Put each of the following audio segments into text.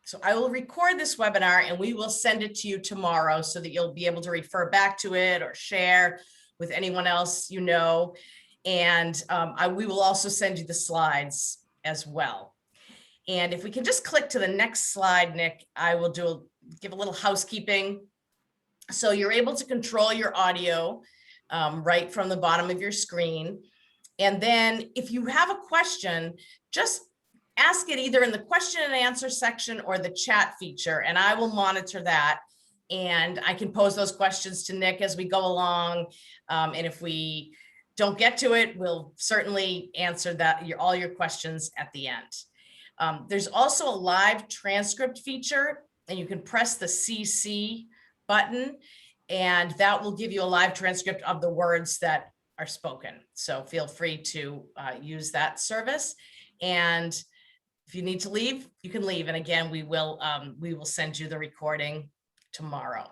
So I will record this webinar and we will send it to you tomorrow so that you'll be able to refer back to it or share with anyone else you know. And we will also send you the slides as well. And if we can just click to the next slide, Nick, I will give a little housekeeping. So you're able to control your audio right from the bottom of your screen. And then if you have a question, just ask it either in the question and answer section or the chat feature, and I will monitor that. And I can pose those questions to Nick as we go along. And if we don't get to it, we'll certainly answer all your questions at the end. There's also a live transcript feature, and you can press the CC button, and that will give you a live transcript of the words that are spoken. So feel free to use that service. And if you need to leave, you can leave. And again, we will send you the recording tomorrow.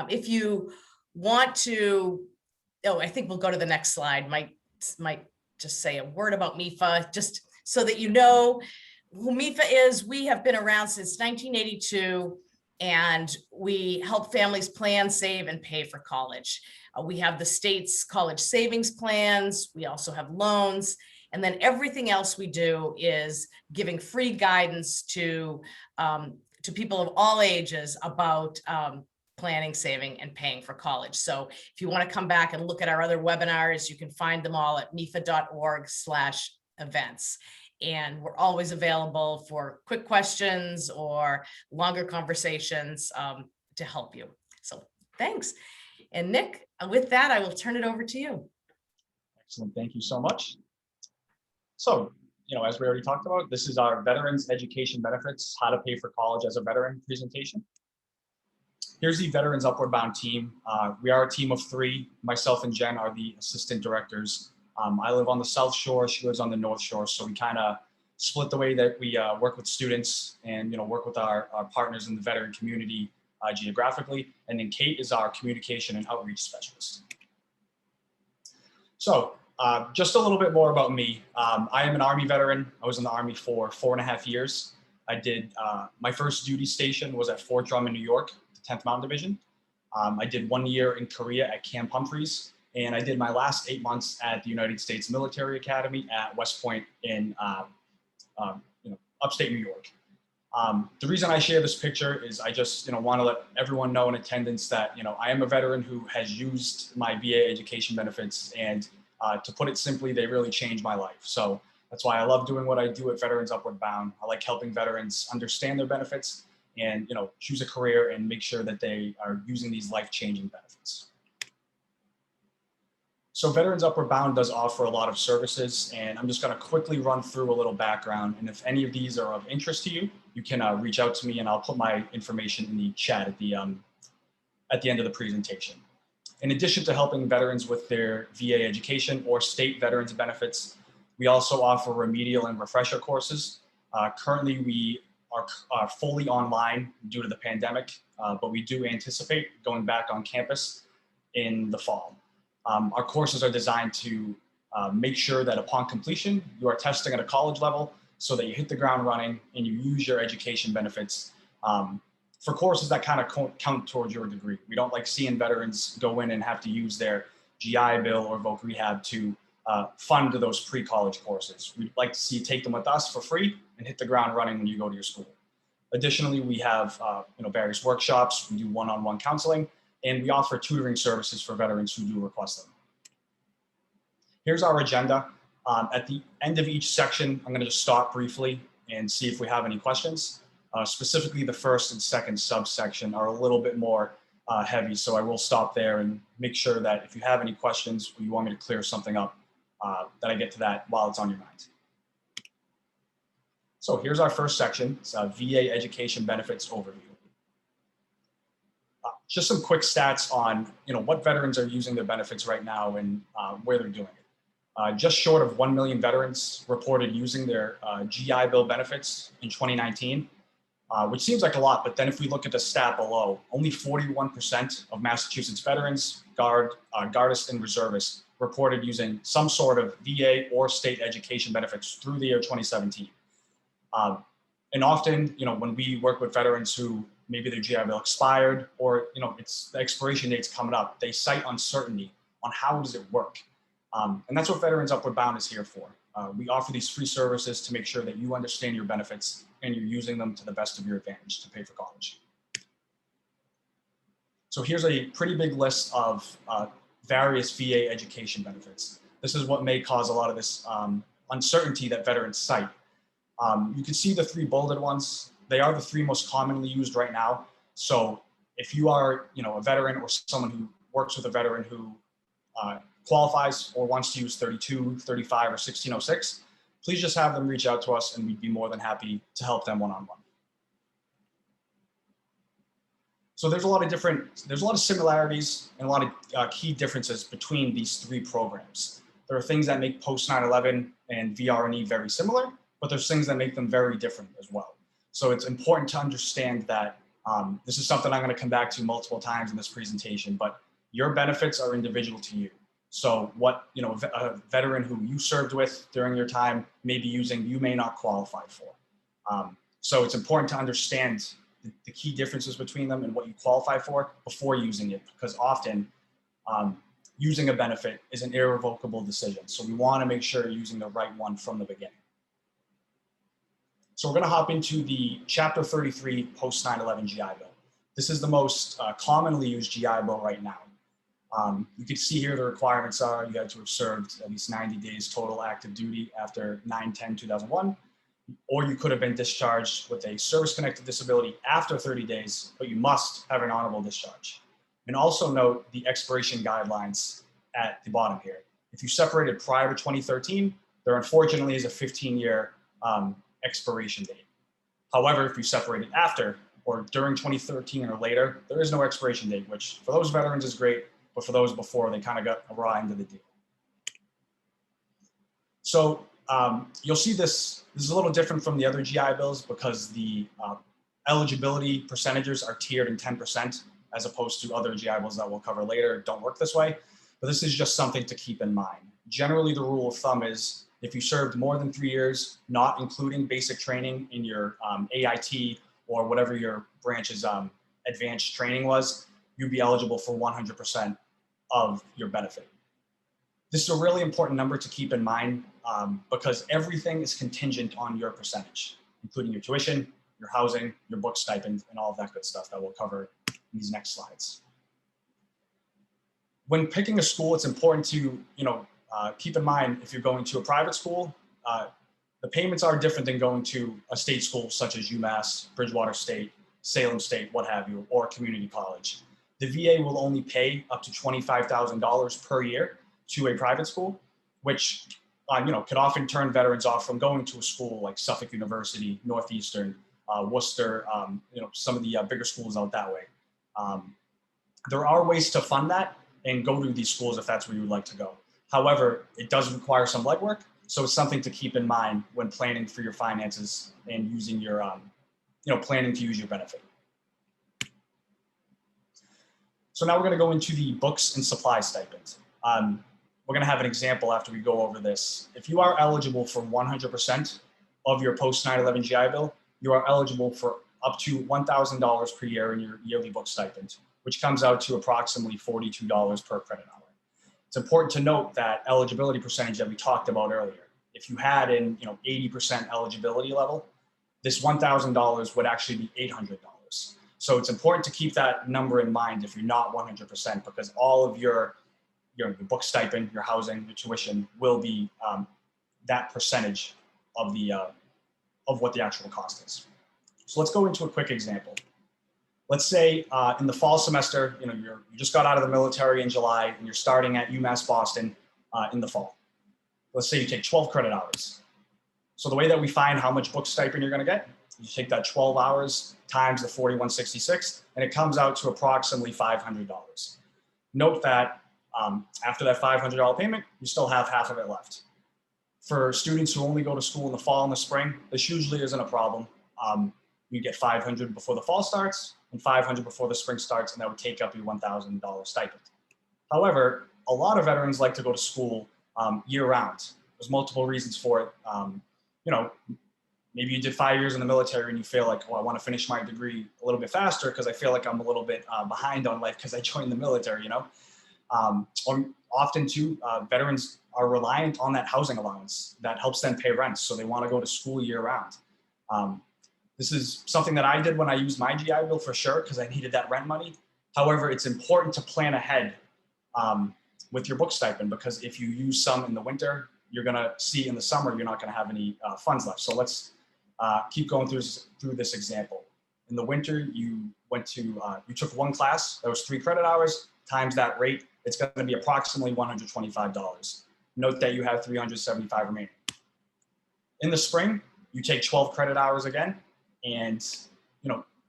If you want to, I think we'll go to the next slide. Might just say a word about MEFA, just so that you know who MEFA is. We have been around since 1982, and we help families plan, save, and pay for college. We have the state's college savings plans. We also have loans. And then everything else we do is giving free guidance to people of all ages about planning, saving, and paying for college. So if you want to come back and look at our other webinars, you can find them all at mefa.org/events. And we're always available for quick questions or longer conversations to help you. So thanks. And Nick, with that, I will turn it over to you. Excellent. Thank you so much. So, as we already talked about, this is our Veterans Education Benefits, How to Pay for College as a Veteran presentation. Here's the Veterans Upward Bound team. We are a team of 3. Myself and Jen are the assistant directors. I live on the South Shore, she lives on the North Shore, so we kind of split the way that we work with students and work with our partners in the veteran community geographically. And then Kate is our communication and outreach specialist. So just a little bit more about me. I am an Army veteran. I was in the Army for 4.5 years. I did my first duty station was at Fort Drum in New York, the 10th Mountain Division. I did 1 year in Korea at Camp Humphreys, and I did my last 8 months at the United States Military Academy at West Point in upstate New York. The reason I share this picture is I just want to let everyone know in attendance that I am a veteran who has used my VA education benefits, and to put it simply, they really changed my life. So that's why I love doing what I do at Veterans Upward Bound. I like helping veterans understand their benefits and choose a career and make sure that they are using these life-changing benefits. So Veterans Upward Bound does offer a lot of services, and I'm just going to quickly run through a little background. And if any of these are of interest to you, you can reach out to me, and I'll put my information in the chat at the end of the presentation. In addition to helping veterans with their VA education or state veterans benefits, we also offer remedial and refresher courses. Currently, we are fully online due to the pandemic, but we do anticipate going back on campus in the fall. Our courses are designed to make sure that upon completion, you are testing at a college level so that you hit the ground running and you use your education benefits for courses that kind of count towards your degree. We don't like seeing veterans go in and have to use their GI Bill or voc rehab to fund those pre-college courses. We'd like to see you take them with us for free and hit the ground running when you go to your school. Additionally, we have various workshops, we do one-on-one counseling, and we offer tutoring services for veterans who do request them. Here's our agenda. At the end of each section, I'm gonna just stop briefly and see if we have any questions. Specifically, the first and second subsection are a little bit more heavy, so I will stop there and make sure that if you have any questions or you want me to clear something up, that I get to that while it's on your mind. So here's our first section. It's a VA education benefits overview. Just some quick stats on what veterans are using their benefits right now and where they're doing it. Just short of 1 million veterans reported using their GI Bill benefits in 2019, which seems like a lot, but then if we look at the stat below, only 41% of Massachusetts veterans, Guardists, and reservists reported using some sort of VA or state education benefits through the year 2017. And often, when we work with veterans who maybe their GI Bill expired or, it's the expiration date's coming up, they cite uncertainty on how does it work. And that's what Veterans Upward Bound is here for. We offer these free services to make sure that you understand your benefits and you're using them to the best of your advantage to pay for college. So here's a pretty big list of various VA education benefits. This is what may cause a lot of this uncertainty that veterans cite. You can see the 3 bolded ones. They are the 3 most commonly used right now. So if you are, a veteran or someone who works with a veteran who qualifies or wants to use 32, 35, or 1606, please just have them reach out to us and we'd be more than happy to help them one-on-one. So there's a lot of similarities and a lot of key differences between these 3 programs. There are things that make post 9/11 and VR&E very similar, but there's things that make them very different as well. So it's important to understand that this is something I'm going to come back to multiple times in this presentation, but your benefits are individual to you. So what, a veteran who you served with during your time may be using, you may not qualify for. So it's important to understand the key differences between them and what you qualify for before using it, because often using a benefit is an irrevocable decision. So we want to make sure you're using the right one from the beginning. So we're going to hop into the Chapter 33 post 9/11 GI Bill. This is the most commonly used GI Bill right now. You can see here the requirements are you had to have served at least 90 days total active duty after 9/10/2001, or you could have been discharged with a service-connected disability after 30 days, but you must have an honorable discharge. And also note the expiration guidelines at the bottom here. If you separated prior to 2013, there unfortunately is a 15-year expiration date. However, if you separated after or during 2013 or later, there is no expiration date, which for those veterans is great, but for those before, they kind of got a raw end of the deal. So you'll see this is a little different from the other GI Bills because the eligibility percentages are tiered in 10%, as opposed to other GI Bills that we'll cover later don't work this way. But this is just something to keep in mind. Generally, the rule of thumb is if you served more than 3 years, not including basic training in your AIT or whatever your branch's advanced training was, you'd be eligible for 100% of your benefit. This is a really important number to keep in mind because everything is contingent on your percentage, including your tuition, your housing, your book stipend, and all of that good stuff that we'll cover in these next slides. When picking a school, it's important to keep in mind if you're going to a private school, the payments are different than going to a state school such as UMass, Bridgewater State, Salem State, what have you, or a community college. The VA will only pay up to $25,000 per year to a private school, which could often turn veterans off from going to a school like Suffolk University, Northeastern, Worcester, some of the bigger schools out that way. There are ways to fund that and go to these schools if that's where you would like to go. However, it does require some legwork, so it's something to keep in mind when planning for your finances and using your, planning to use your benefit. So now we're going to go into the books and supply stipend. We're going to have an example after we go over this. If you are eligible for 100% of your post 9/11 GI Bill, you are eligible for up to $1,000 per year in your yearly book stipend, which comes out to approximately $42 per credit hour. It's important to note that eligibility percentage that we talked about earlier. If you had an 80% eligibility level, this $1,000 would actually be $800. So it's important to keep that number in mind if you're not 100%, because all of your book stipend, your housing, your tuition will be that percentage of the of what the actual cost is. So let's go into a quick example. Let's say in the fall semester, you just got out of the military in July and you're starting at UMass Boston in the fall. Let's say you take 12 credit hours. So the way that we find how much book stipend you're going to get, you take that 12 hours times the 4166, and it comes out to approximately $500. Note that after that $500 payment, you still have half of it left. For students who only go to school in the fall and the spring, this usually isn't a problem. You get $500 before the fall starts and $500 before the spring starts, and that would take up your $1,000 stipend. However, a lot of veterans like to go to school year round. There's multiple reasons for it. maybe you did 5 years in the military and you feel like, oh, I want to finish my degree a little bit faster because I feel like I'm a little bit behind on life because I joined the military, Or often too, veterans are reliant on that housing allowance that helps them pay rent. So they want to go to school year round. This is something that I did when I used my GI Bill for sure, because I needed that rent money. However, it's important to plan ahead with your book stipend, because if you use some in the winter, you're going to see in the summer, you're not going to have any funds left. So let's keep going through this example. In the winter, you took one class, that was 3 credit hours, times that rate, it's going to be approximately $125. Note that you have 375 remaining. In the spring, you take 12 credit hours again, and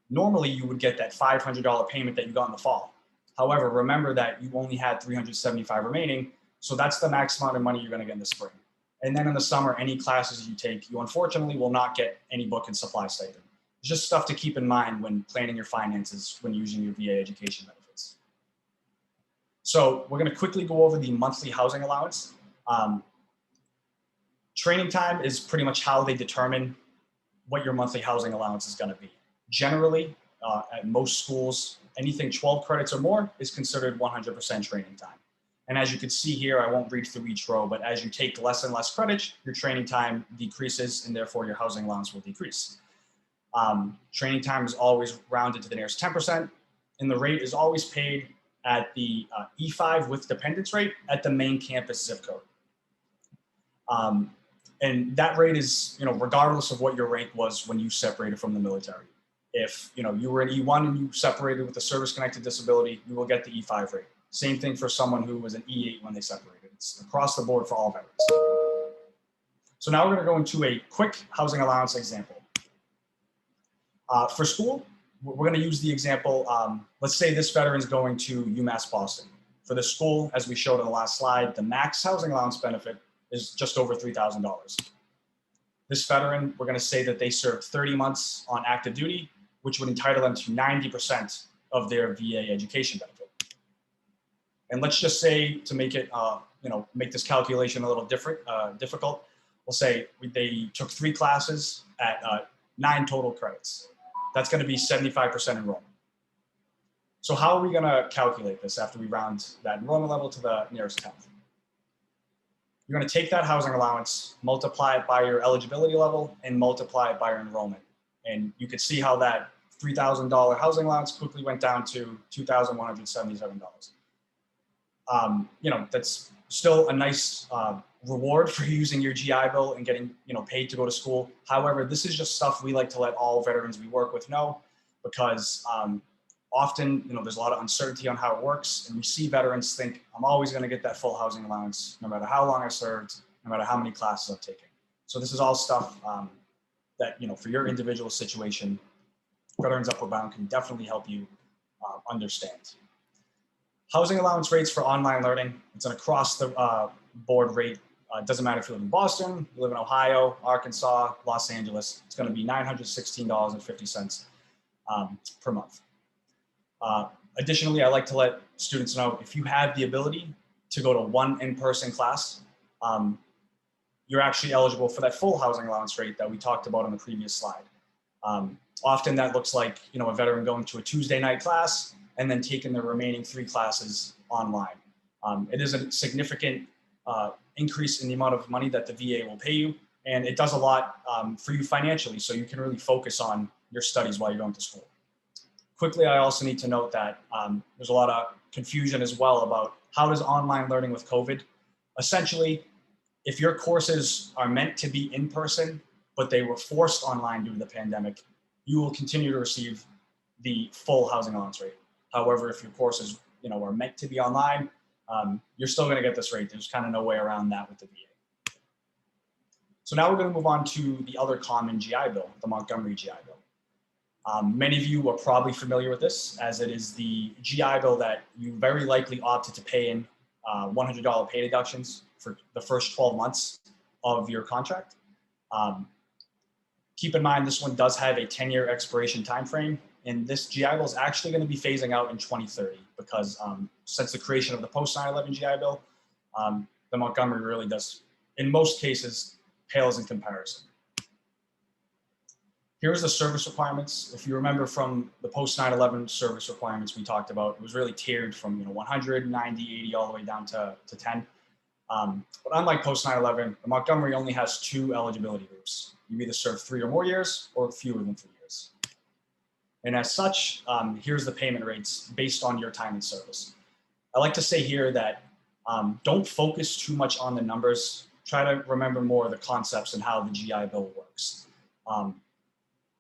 normally you would get that $500 payment that you got in the fall. However, remember that you only had 375 remaining, so that's the max amount of money you're going to get in the spring. And then in the summer, any classes you take, you unfortunately will not get any book and supply stipend. It's just stuff to keep in mind when planning your finances when using your VA education benefits. So we're going to quickly go over the monthly housing allowance. Training time is pretty much how they determine what your monthly housing allowance is going to be. Generally, at most schools, anything 12 credits or more is considered 100% training time. And as you can see here, I won't read through each row, but as you take less and less credits, your training time decreases, and therefore your housing allowance will decrease. Training time is always rounded to the nearest 10%, and the rate is always paid at the E5 with dependence rate at the main campus zip code. And that rate is, regardless of what your rank was when you separated from the military. If, you were an E1 and you separated with a service-connected disability, you will get the E5 rate. Same thing for someone who was an E8 when they separated. It's across the board for all veterans. So now we're going to go into a quick housing allowance example. For school, we're going to use the example, let's say this veteran is going to UMass Boston. For the school, as we showed in the last slide, the max housing allowance benefit is just over $3,000. This veteran, we're going to say that they served 30 months on active duty, which would entitle them to 90% of their VA education benefit. And let's just say, to make it, make this calculation a little difficult, we'll say they took 3 classes at 9 total credits. That's going to be 75% enrollment. So how are we going to calculate this after we round that enrollment level to the nearest 10th? You're going to take that housing allowance, multiply it by your eligibility level, and multiply it by your enrollment. And you can see how that $3,000 housing allowance quickly went down to $2,177. That's still a nice reward for using your GI Bill and getting paid to go to school. However, this is just stuff we like to let all veterans we work with know, because often there's a lot of uncertainty on how it works, and we see veterans think, I'm always going to get that full housing allowance no matter how long I served, no matter how many classes I've taken. So this is all stuff that for your individual situation, Veterans Upward Bound can definitely help you understand. Housing allowance rates for online learning, it's an across the board rate. It doesn't matter if you live in Boston, you live in Ohio, Arkansas, Los Angeles. It's going to be $916.50 per month. Additionally, I like to let students know, if you have the ability to go to one in-person class, you're actually eligible for that full housing allowance rate that we talked about on the previous slide. Often that looks like a veteran going to a Tuesday night class and then taking the remaining 3 classes online. It is a significant increase in the amount of money that the VA will pay you, and it does a lot for you financially, so you can really focus on your studies while you're going to school. Quickly, I also need to note that there's a lot of confusion as well about how does online learning with COVID. Essentially, if your courses are meant to be in person, but they were forced online due to the pandemic, you will continue to receive the full housing allowance rate. However, if your courses are meant to be online, you're still going to get this rate. There's kind of no way around that with the VA. So now we're going to move on to the other common GI Bill, the Montgomery GI Bill. Many of you are probably familiar with this, as it is the GI Bill that you very likely opted to pay in $100 pay deductions for the first 12 months of your contract. Keep in mind, this one does have a 10-year expiration timeframe, and this GI Bill is actually going to be phasing out in 2030, because since the creation of the post 9/11 GI Bill, the Montgomery really does, in most cases, pales in comparison. Here's the service requirements. If you remember from the post 9/11 service requirements we talked about, it was really tiered from 100, 90, 80, all the way down to 10. But unlike post 9/11, the Montgomery only has 2 eligibility groups. You either serve 3 or more years or fewer than 3 years. And as such, here's the payment rates based on your time in service. I like to say here that don't focus too much on the numbers. Try to remember more of the concepts and how the GI Bill works.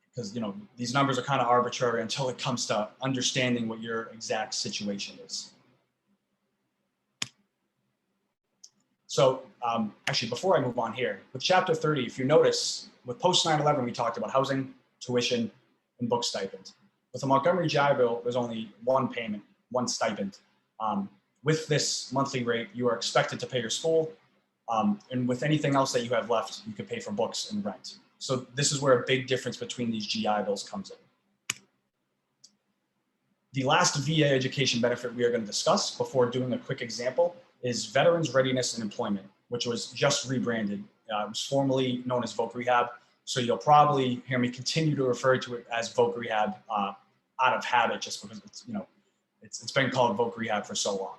Because these numbers are kind of arbitrary until it comes to understanding what your exact situation is. So actually, before I move on here, with Chapter 30, if you notice, with post 9/11, we talked about housing, tuition, and book stipend. With the Montgomery GI Bill, there's only one payment, one stipend. With this monthly rate, you are expected to pay your school, and with anything else that you have left, you could pay for books and rent. So this is where a big difference between these GI Bills comes in. The last VA education benefit we are going to discuss before doing a quick example is Veterans Readiness and Employment, which was just rebranded. It was formerly known as VOC Rehab. So you'll probably hear me continue to refer to it as VOC Rehab out of habit, just because it's been called VOC Rehab for so long.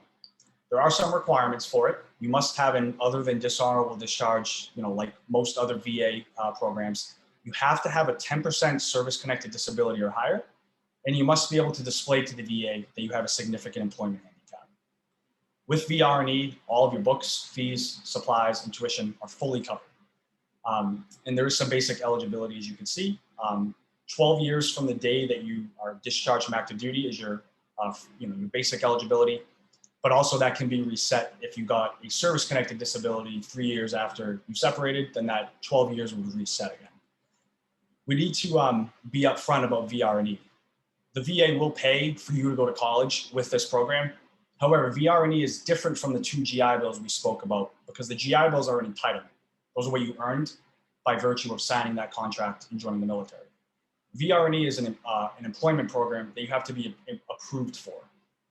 There are some requirements for it. You must have an other than dishonorable discharge, like most other VA programs. You have to have a 10% service-connected disability or higher, and you must be able to display to the VA that you have a significant employment handicap. With VR&E, all of your books, fees, supplies, and tuition are fully covered. And there is some basic eligibility, as you can see. 12 years from the day that you are discharged from active duty is your basic eligibility. But also that can be reset if you got a service-connected disability 3 years after you separated, then that 12 years would reset again. We need to be upfront about VR&E. The VA will pay for you to go to college with this program. However, VR&E is different from the 2 GI Bills we spoke about because the GI Bills are an entitlement. Those are what you earned by virtue of signing that contract and joining the military. VR&E is an employment program that you have to be approved for.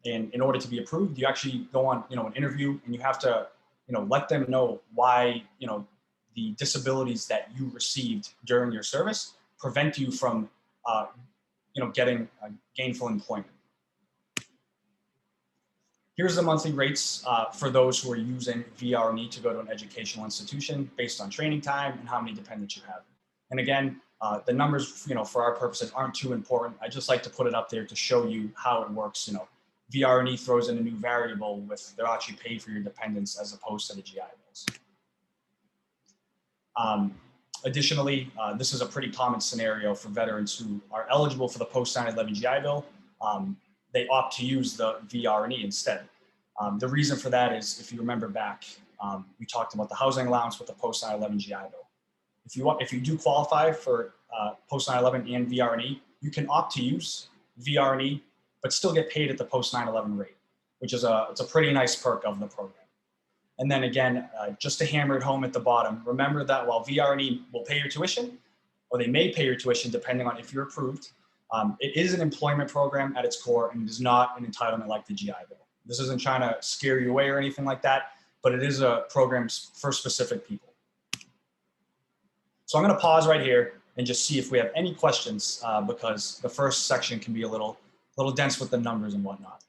And in order to be approved, you actually go on, an interview, and you have to, let them know why, the disabilities that you received during your service prevent you from, getting gainful employment. Here's the monthly rates for those who are using VR&E to go to an educational institution based on training time and how many dependents you have. And again, the numbers, for our purposes aren't too important. I just like to put it up there to show you how it works, VR&E throws in a new variable with they're actually paid for your dependents as opposed to the GI Bills. Additionally, this is a pretty common scenario for veterans who are eligible for the post 9/11 GI Bill. They opt to use the VR&E instead. The reason for that is, if you remember back, we talked about the housing allowance with the post 9/11 GI Bill. If you do qualify for post 9/11 and VR&E, you can opt to use VR&E but still get paid at the post 9/11 rate, which is it's a pretty nice perk of the program. And then again, just to hammer it home at the bottom, remember that while VR&E will pay your tuition, or they may pay your tuition depending on if you're approved, it is an employment program at its core, and it is not an entitlement like the GI Bill. This isn't trying to scare you away or anything like that, but it is a program for specific people. So I'm going to pause right here and just see if we have any questions, because the first section can be a little dense with the numbers and whatnot.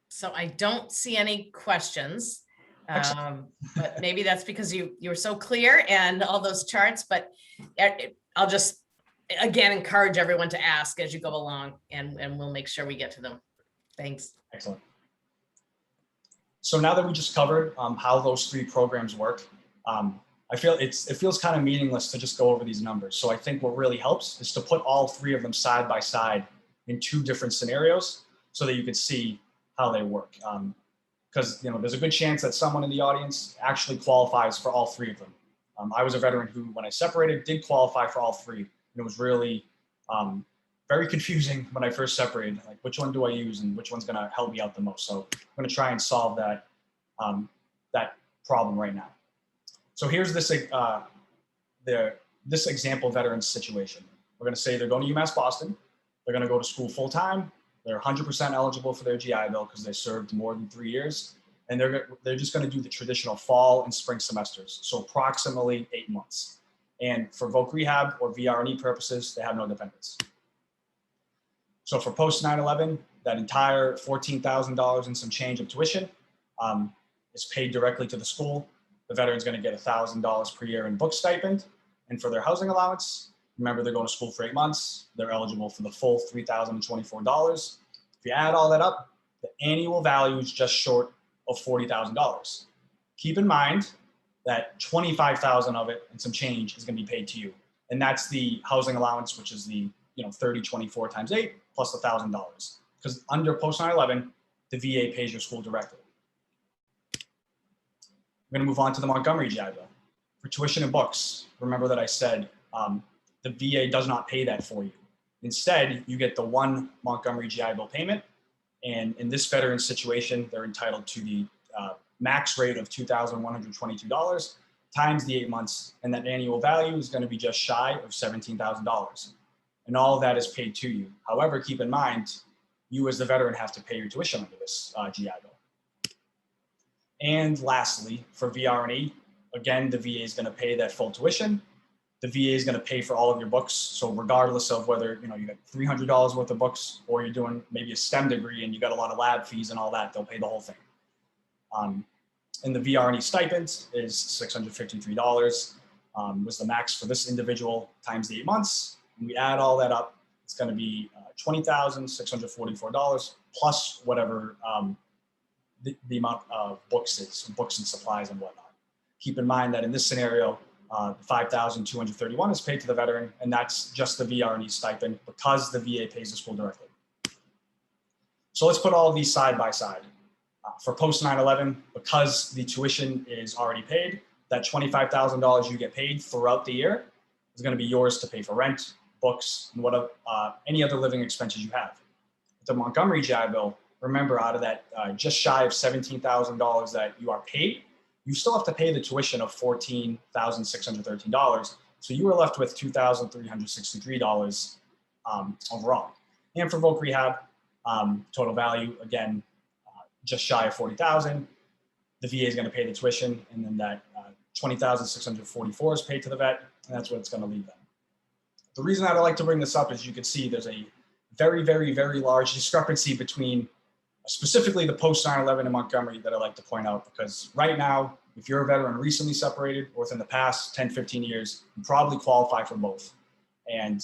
So I don't see any questions, but maybe that's because you were so clear and all those charts, but I'll just, again, encourage everyone to ask as you go along, and we'll make sure we get to them. Thanks. Excellent. So now that we just covered how those 3 programs work, I feel it feels kind of meaningless to just go over these numbers. So I think what really helps is to put all 3 of them side by side in 2 different scenarios so that you can see how they work. Because there's a good chance that someone in the audience actually qualifies for all 3 of them. I was a veteran who, when I separated, did qualify for all 3. And it was really very confusing when I first separated, like which one do I use and which one's gonna help me out the most. So I'm gonna try and solve that, that problem right now. So here's this, this example veteran's situation. We're gonna say they're going to UMass Boston. They're gonna go to school full time. They're 100% eligible for their GI Bill because they served more than 3 years. And they're just gonna do the traditional fall and spring semesters. So approximately 8 months. And for voc rehab or VR&E purposes, they have no dependents. So for post 9/11, that entire $14,000 and some change of tuition is paid directly to the school. The veteran's going to get $1,000 per year in book stipend. And for their housing allowance, remember they're going to school for 8 months. They're eligible for the full $3,024. If you add all that up, the annual value is just short of $40,000. Keep in mind that $25,000 of it and some change is going to be paid to you. And that's the housing allowance, which is the 30/24 times 8 plus $1,000. Because under post 9/11, the VA pays your school directly. We're going to move on to the Montgomery GI Bill. For tuition and books, remember that I said the VA does not pay that for you. Instead, you get the one Montgomery GI Bill payment. And in this veteran situation, they're entitled to the max rate of $2,122 times the 8 months. And that annual value is going to be just shy of $17,000. And all of that is paid to you. However, keep in mind, you as the veteran have to pay your tuition under this GI Bill. And lastly, for VR&E, again, the VA is going to pay that full tuition. The VA is going to pay for all of your books. So regardless of whether you got $300 worth of books or you're doing maybe a STEM degree and you got a lot of lab fees and all that, they'll pay the whole thing. And the VR&E stipend is $653 was the max for this individual times the 8 months. When we add all that up, it's going to be $20,644 plus whatever the amount of books is, books and supplies and whatnot. Keep in mind that in this scenario, $5,231 is paid to the veteran, and that's just the VR&E stipend because the VA pays the school directly. So let's put all of these side by side. For post 9/11, because the tuition is already paid, that $25,000 you get paid throughout the year is going to be yours to pay for rent, books, and any other living expenses you have. With the Montgomery GI Bill, remember out of that just shy of $17,000 that you are paid, you still have to pay the tuition of $14,613. So you are left with $2,363 overall. And for voc rehab, total value, again, just shy of $40,000. The VA is going to pay the tuition, and then that $20,644 is paid to the vet, and that's what it's going to leave them. The reason that I like to bring this up is you can see there's a very, very, very large discrepancy between specifically the post 9/11 in Montgomery that I like to point out, because right now, if you're a veteran recently separated or within the past 10, 15 years, you probably qualify for both. And,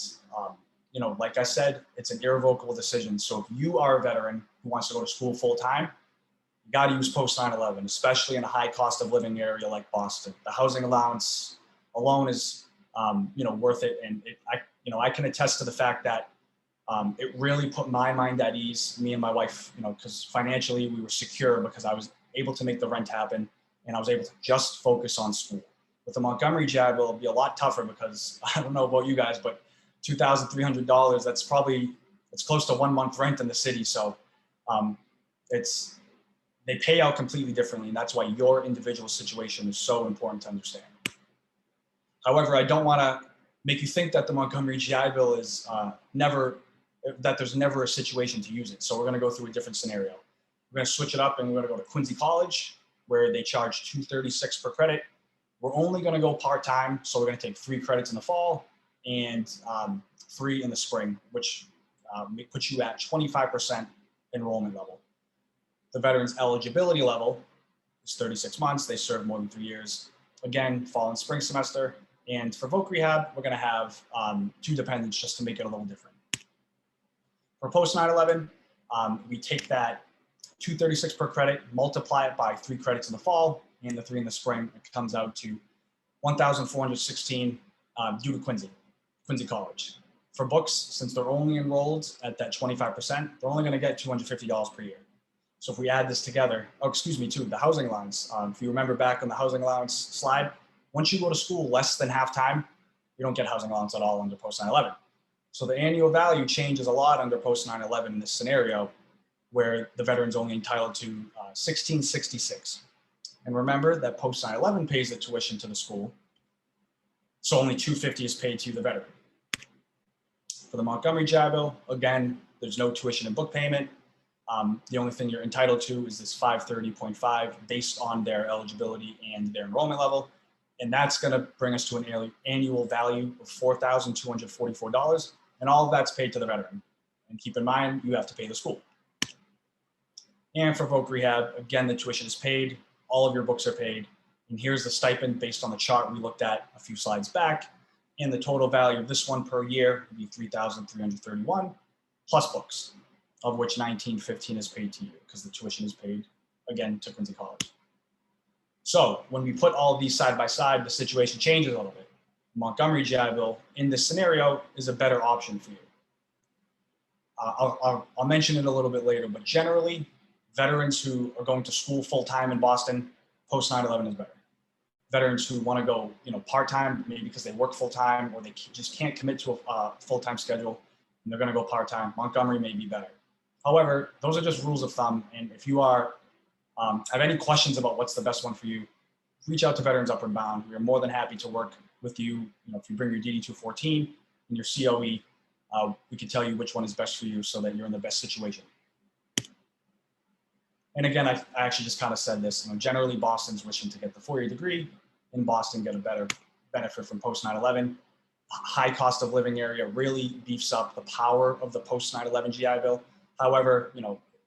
like I said, it's an irrevocable decision. So if you are a veteran who wants to go to school full time, you got to use post 9/11, especially in a high cost of living area like Boston. The housing allowance alone is, worth it. And I can attest to the fact that it really put my mind at ease, me and my wife, because financially we were secure because I was able to make the rent happen and I was able to just focus on school. With the Montgomery GI Bill, it'll be a lot tougher because I don't know about you guys, but $2,300, it's close to 1 month rent in the city. So they pay out completely differently. And that's why your individual situation is so important to understand. However, I don't want to make you think that the Montgomery GI Bill is that there's never a situation to use it. So we're going to go through a different scenario. We're going to switch it up and we're going to go to Quincy College, where they charge $236 per credit. We're only going to go part-time. So we're going to take 3 credits in the fall and 3 in the spring, which puts you at 25% enrollment level. The veteran's eligibility level is 36 months. They serve more than 3 years. Again, fall and spring semester. And for voc rehab, we're going to have 2 dependents just to make it a little different. For post 9/11, we take that $236 per credit, multiply it by 3 credits in the fall and the 3 in the spring. It comes out to $1,416 due to Quincy College. For books, since they're only enrolled at that 25%, they're only going to get $250 per year. So if we add this together, the housing allowance. If you remember back on the housing allowance slide, once you go to school less than half time, you don't get housing allowance at all under post 9/11. So the annual value changes a lot under post 9/11 in this scenario, where the veteran's only entitled to $1,666. And remember that post 9/11 pays the tuition to the school, so only $250 is paid to the veteran. For the Montgomery GI Bill, again, there's no tuition and book payment. The only thing you're entitled to is this 530.5 based on their eligibility and their enrollment level. And that's going to bring us to an annual value of $4,244. And all of that's paid to the veteran. And keep in mind, you have to pay the school. And for voc rehab, again, the tuition is paid. All of your books are paid. And here's the stipend based on the chart we looked at a few slides back. And the total value of this one per year would be $3,331 plus books, of which $1,915 is paid to you because the tuition is paid, again, to Quincy College. So when we put all of these side by side, the situation changes a little bit. Montgomery GI Bill in this scenario is a better option for you. I'll mention it a little bit later, but generally, veterans who are going to school full-time in Boston, post 9/11 is better. Veterans who want to go, part-time, maybe because they work full-time or they just can't commit to a full-time schedule, and they're going to go part-time, Montgomery may be better. However, those are just rules of thumb. And if you have any questions about what's the best one for you, reach out to Veterans Upward Bound. We are more than happy to work with you. If you bring your DD-214 and your COE, we can tell you which one is best for you so that you're in the best situation. And again, I actually just kind of said this, generally Boston's wishing to get the 4-year degree in Boston, get a better benefit from post 9/11. High cost of living area really beefs up the power of the post 9/11 GI Bill. However,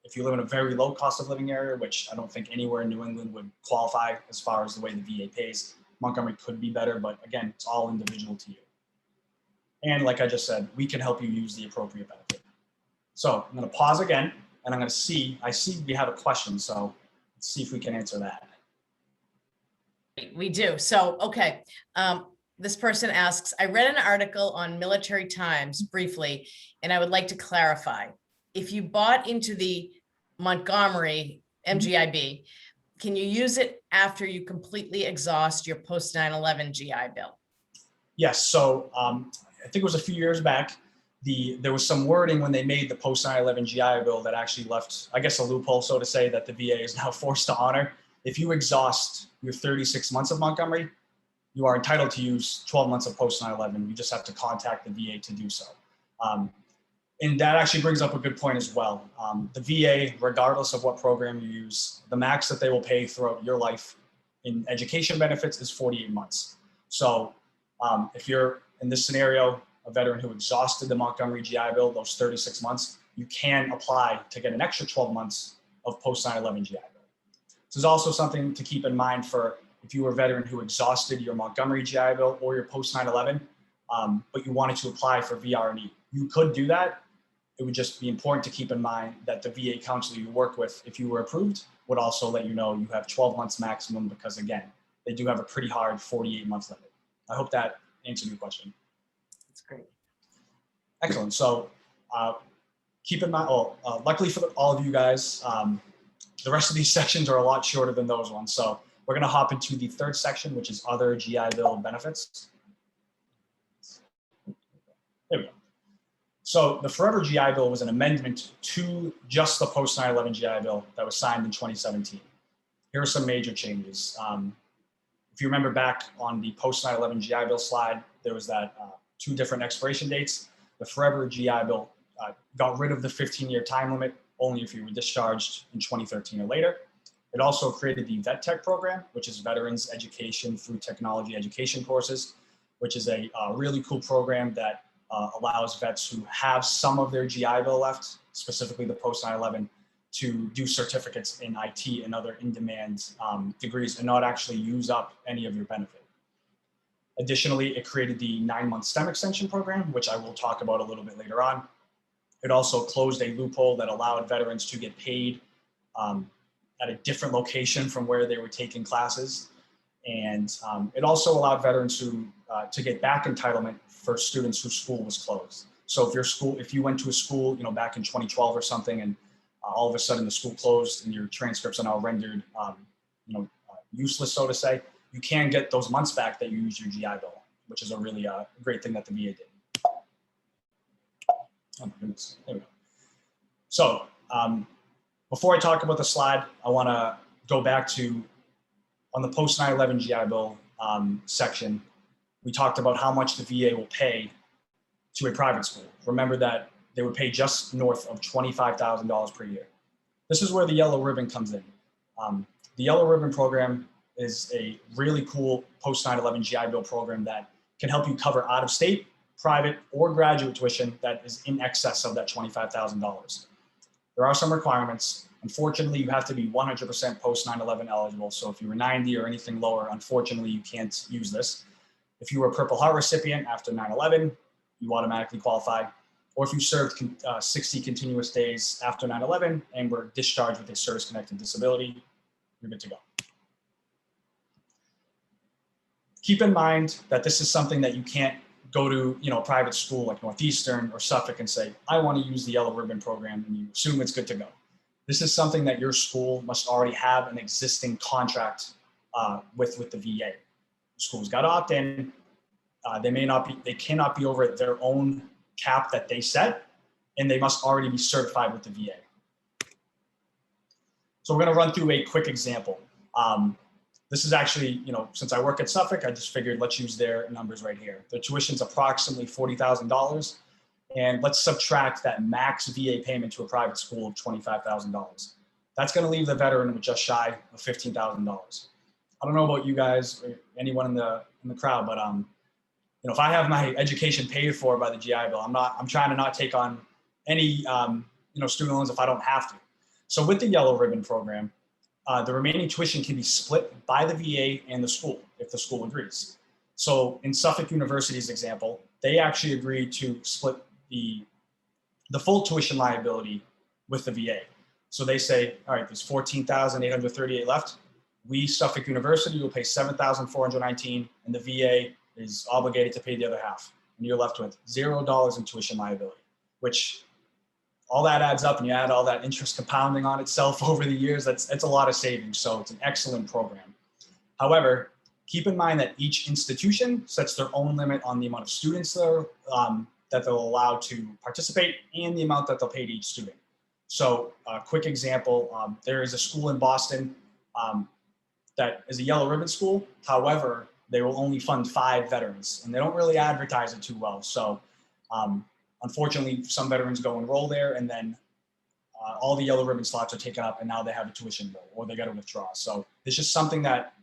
if you live in a very low cost of living area, which I don't think anywhere in New England would qualify as far as the way the VA pays, Montgomery could be better, but again, it's all individual to you. And like I just said, we can help you use the appropriate benefit. So I'm going to pause again, and I'm going to I see we have a question, so let's see if we can answer that. We do. So, okay. This person asks, I read an article on Military Times briefly, and I would like to clarify. If you bought into the Montgomery MGIB, can you use it after you completely exhaust your post 9/11 GI Bill? Yes. So I think it was a few years back. There was some wording when they made the post 9/11 GI Bill that actually left, I guess, a loophole, so to say, that the VA is now forced to honor. If you exhaust your 36 months of Montgomery, you are entitled to use 12 months of post 9/11. You just have to contact the VA to do so. And that actually brings up a good point as well. The VA, regardless of what program you use, the max that they will pay throughout your life in education benefits is 48 months. So if you're in this scenario, a veteran who exhausted the Montgomery GI Bill, those 36 months, you can apply to get an extra 12 months of post 9/11 GI Bill. This is also something to keep in mind for if you were a veteran who exhausted your Montgomery GI Bill or your post 9/11, but you wanted to apply for VR&E. You could do that. It would just be important to keep in mind that the VA counselor you work with, if you were approved, would also let you know you have 12 months maximum because, again, they do have a pretty hard 48-month limit. I hope that answered your question. That's great. Excellent. So keep in mind, luckily for all of you guys, the rest of these sections are a lot shorter than those ones. So we're going to hop into the third section, which is other GI Bill benefits. There we go. So the Forever GI Bill was an amendment to just the post 9/11 GI Bill that was signed in 2017. Here are some major changes. If you remember back on the post 9/11 GI Bill slide, there was that 2 different expiration dates. The Forever GI Bill got rid of the 15-year time limit only if you were discharged in 2013 or later. It also created the Vet Tech program, which is Veterans Education through Technology Education courses, which is a really cool program that allows vets who have some of their GI Bill left, specifically the post 9/11, to do certificates in IT and other in-demand degrees and not actually use up any of your benefit. Additionally, it created the 9-month STEM extension program, which I will talk about a little bit later on. It also closed a loophole that allowed veterans to get paid at a different location from where they were taking classes. And it also allowed veterans to get back entitlement for students whose school was closed. So if you went to a school, back in 2012 or something, and all of a sudden the school closed and your transcripts are now rendered, useless, so to say, you can get those months back that you used your GI Bill, which is a really great thing that the VA did. Oh my goodness, there we go. So before I talk about the slide, I want to go back to on the post 9/11 GI Bill section. We talked about how much the VA will pay to a private school. Remember that they would pay just north of $25,000 per year. This is where the yellow ribbon comes in. The yellow ribbon program is a really cool post 9/11 GI Bill program that can help you cover out-of-state, private, or graduate tuition that is in excess of that $25,000. There are some requirements. Unfortunately, you have to be 100% post 9/11 eligible. So if you were 90 or anything lower, unfortunately, you can't use this. If you were a Purple Heart recipient after 9/11, you automatically qualify. Or if you served 60 continuous days after 9/11 and were discharged with a service-connected disability, you're good to go. Keep in mind that this is something that you can't go to, a private school like Northeastern or Suffolk and say, I want to use the Yellow Ribbon program, and you assume it's good to go. This is something that your school must already have an existing contract with the VA. The school's got to opt in. They cannot be over their own cap that they set, and they must already be certified with the VA. So we're going to run through a quick example. This is actually, since I work at Suffolk, I just figured let's use their numbers right here. The tuition's approximately $40,000. And let's subtract that max VA payment to a private school of $25,000. That's going to leave the veteran with just shy of $15,000. I don't know about you guys or anyone in the crowd, but if I have my education paid for by the GI Bill, I'm trying to not take on any student loans if I don't have to. So with the Yellow Ribbon program, the remaining tuition can be split by the VA and the school if the school agrees. So in Suffolk University's example, they actually agreed to split the full tuition liability with the VA. So they say, all right, there's $14,838 left. We, Suffolk University, will pay $7,419, and the VA is obligated to pay the other half. And you're left with $0 in tuition liability, which all that adds up, and you add all that interest compounding on itself over the years, that's a lot of savings. So it's an excellent program. However, keep in mind that each institution sets their own limit on the amount of students that they'll allow to participate and the amount that they'll pay to each student. So a quick example, there is a school in Boston that is a Yellow Ribbon school. However, they will only fund 5 veterans, and they don't really advertise it too well. So unfortunately, some veterans go enroll there, and then all the Yellow Ribbon slots are taken up, and now they have a tuition bill, or they got to withdraw. So it's just something that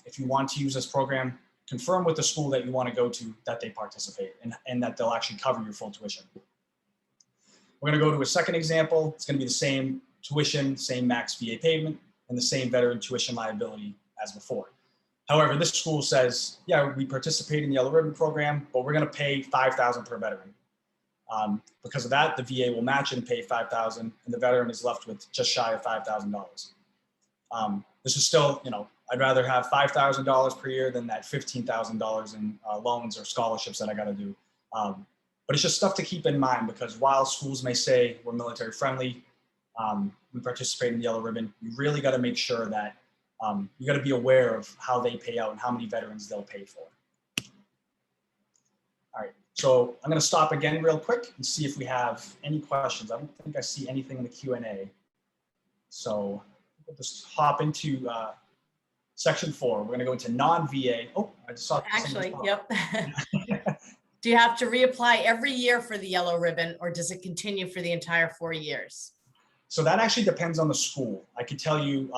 if you want to use this program, confirm with the school that you want to go to that they participate and that they'll actually cover your full tuition. We're going to go to a second example. It's going to be the same tuition, same max VA payment, and the same veteran tuition liability as before. However, this school says, yeah, we participate in the Yellow Ribbon program, but we're going to pay $5,000 per veteran. Because of that, the VA will match and pay $5,000, and the veteran is left with just shy of $5,000. This is still, I'd rather have $5,000 per year than that $15,000 in loans or scholarships that I got to do. But it's just stuff to keep in mind, because while schools may say we're military friendly, we participate in the Yellow Ribbon, you really got to make sure that you got to be aware of how they pay out and how many veterans they'll pay for. All right, so I'm going to stop again real quick and see if we have any questions. I don't think I see anything in the Q&A. So we'll just hop into section 4. We're going to go into non-VA. Oh, I just saw. Actually, yep. Do you have to reapply every year for the Yellow Ribbon, or does it continue for the entire 4 years? So that actually depends on the school. I could tell you,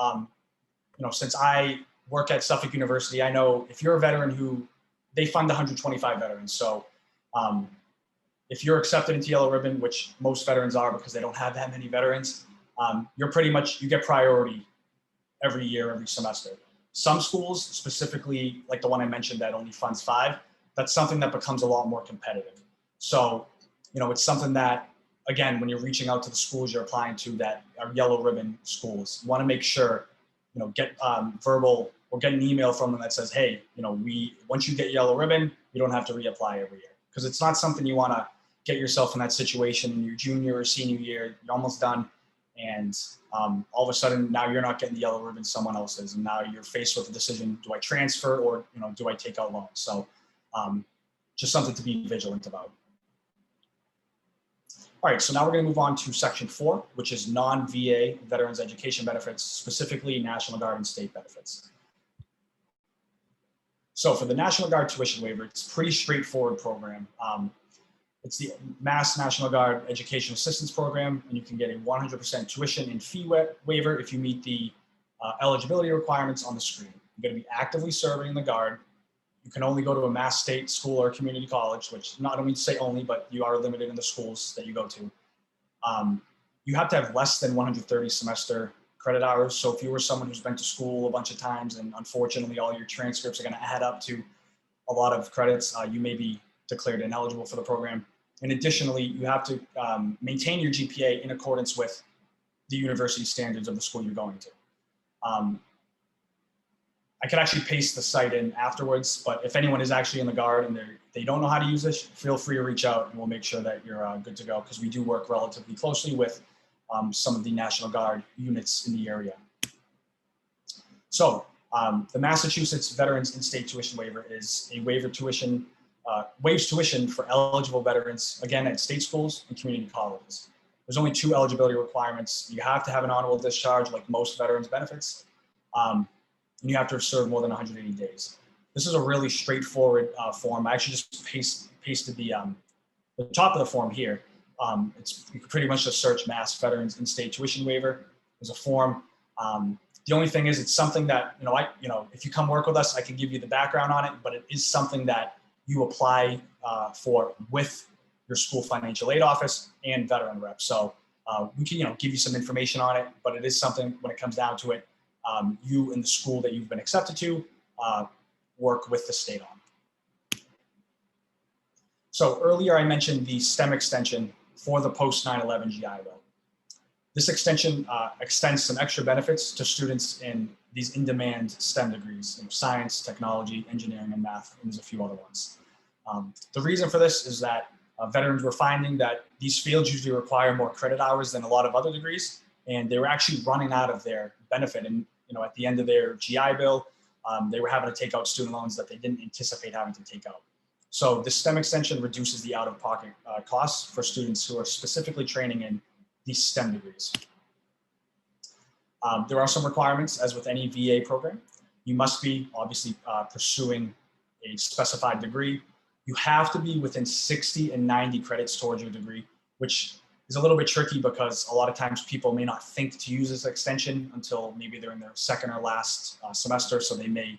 since I work at Suffolk University, I know if you're a veteran who they fund 125 veterans. So if you're accepted into Yellow Ribbon, which most veterans are because they don't have that many veterans, you're pretty much, you get priority every year, every semester. Some schools, specifically like the one I mentioned that only funds 5, that's something that becomes a lot more competitive. So, it's something that, again, when you're reaching out to the schools you're applying to that are Yellow Ribbon schools, you want to make sure, get verbal or get an email from them that says, hey, once you get Yellow Ribbon, you don't have to reapply every year. Because it's not something you want to get yourself in that situation in your junior or senior year. You're almost done. And all of a sudden, now you're not getting the Yellow Ribbon, someone else is. And now you're faced with a decision, do I transfer or, do I take out loans? So just something to be vigilant about. All right, so now we're going to move on to section 4, which is non-VA veterans education benefits, specifically National Guard and state benefits. So for the National Guard tuition waiver, it's a pretty straightforward program. It's the Mass National Guard Education Assistance Program, and you can get a 100% tuition and fee waiver if you meet the eligibility requirements on the screen. You're going to be actively serving in the Guard. You can only go to a Mass State school or community college, which not only to say only, but you are limited in the schools that you go to. You have to have less than 130 semester credit hours. So if you were someone who's been to school a bunch of times and unfortunately all your transcripts are going to add up to a lot of credits, you may be declared ineligible for the program. And additionally, you have to maintain your GPA in accordance with the university standards of the school you're going to. I could actually paste the site in afterwards, but if anyone is actually in the Guard and they don't know how to use this, feel free to reach out and we'll make sure that you're good to go, because we do work relatively closely with some of the National Guard units in the area. So the Massachusetts Veterans In-State Tuition Waiver is a waiver tuition, waives tuition for eligible veterans, again, at state schools and community colleges. There's only 2 eligibility requirements. You have to have an honorable discharge like most veterans benefits. And you have to have served more than 180 days. This is a really straightforward form. I actually just pasted the top of the form here. You can pretty much just search Mass Veterans In-State Tuition Waiver. There's a form. The only thing is, it's something that, if you come work with us, I can give you the background on it, but it is something that you apply for with your school financial aid office and veteran rep. So we can, give you some information on it, but it is something, when it comes down to it, you and the school that you've been accepted to work with the state on. So earlier I mentioned the STEM extension for the post 9/11 GI Bill. This extension extends some extra benefits to students in these in-demand STEM degrees, science, technology, engineering, and math, and there's a few other ones. The reason for this is that veterans were finding that these fields usually require more credit hours than a lot of other degrees, and they were actually running out of their benefit. And at the end of their GI Bill, they were having to take out student loans that they didn't anticipate having to take out. So the STEM extension reduces the out-of-pocket costs for students who are specifically training in these STEM degrees. There are some requirements, as with any VA program. You must be obviously pursuing a specified degree. You have to be within 60 and 90 credits towards your degree, which is a little bit tricky because a lot of times people may not think to use this extension until maybe they're in their second or last semester. So they may,